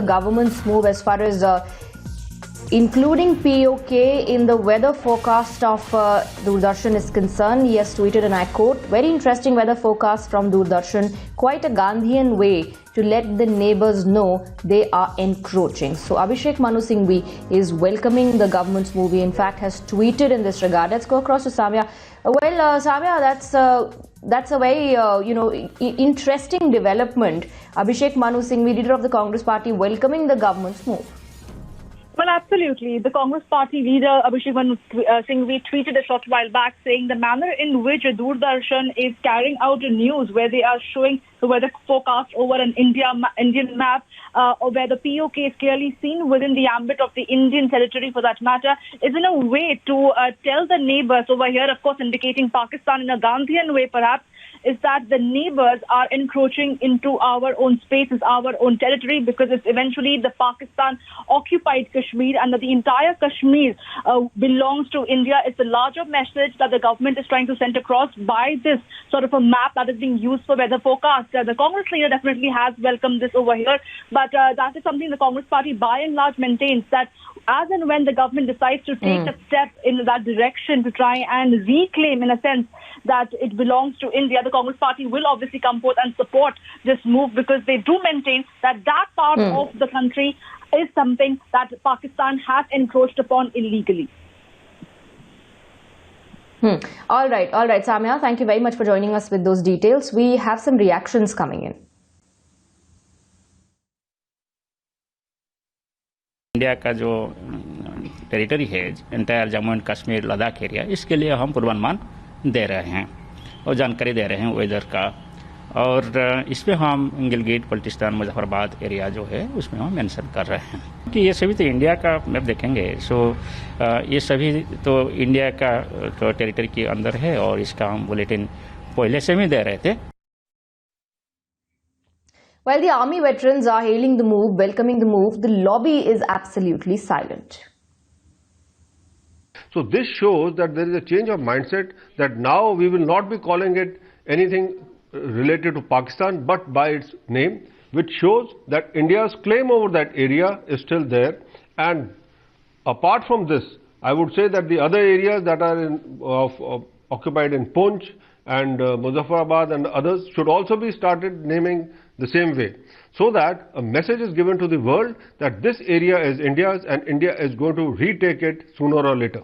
government's move as far as including POK in the weather forecast of Doordarshan is concerned. He has tweeted, and I quote, "Very interesting weather forecast from Doordarshan. Quite a Gandhian way to let the neighbors know they are encroaching." So Abhishek Manu Singhvi is welcoming the government's move. He in fact has tweeted in this regard. Let's go across to Samya. Well, Samya, that's a very interesting development. Abhishek Manu Singhvi, leader of the Congress Party, welcoming the government's move. Well, absolutely. The Congress Party leader, Abhishek Manu Singhvi, tweeted a short while back saying the manner in which Doordarshan is carrying out a news where they are showing the weather forecast over an Indian map, where the POK is clearly seen within the ambit of the Indian territory for that matter, is in a way to tell the neighbors over here, of course indicating Pakistan in a Gandhian way perhaps, is that the neighbors are encroaching into our own spaces, our own territory, because it's eventually the Pakistan-occupied Kashmir, and that the entire Kashmir belongs to India. It's a larger message that the government is trying to send across by this sort of a map that is being used for weather forecast. The Congress leader definitely has welcomed this over here, but that is something the Congress Party by and large maintains, that as and when the government decides to take a step in that direction to try and reclaim, in a sense, that it belongs to India, the Congress Party will obviously come forth and support this move, because they do maintain that that part of the country is something that Pakistan has encroached upon illegally. All right, Samya, thank you very much for joining us with those details. We have some reactions coming in. India का जो territory है, entire Jammu and Kashmir Ladakh area, इसके लिए हम पूर्वानुमान दे रहे हैं और जानकारी दे रहे हैं वेदर का, और इसमें हम गिलगित बल्टिस्तान मुजफ्फराबाद एरिया जो है उसमें हम मेंशन कर रहे हैं कि ये सभी तो इंडिया का मैप देखेंगे, सो ये सभी तो इंडिया का तो टेरिटरी के अंदर है, और इसका हम बुलेटिन पहले से भी दे रहे थे. While the army veterans are hailing the move, welcoming the move, the lobby is absolutely silent. So this shows that there is a change of mindset, that now we will not be calling it anything related to Pakistan but by its name, which shows that India's claim over that area is still there. And apart from this, I would say that the other areas that are occupied in Poonch and Muzaffarabad and others should also be started naming the same way, so that a message is given to the world that this area is India's and India is going to retake it sooner or later.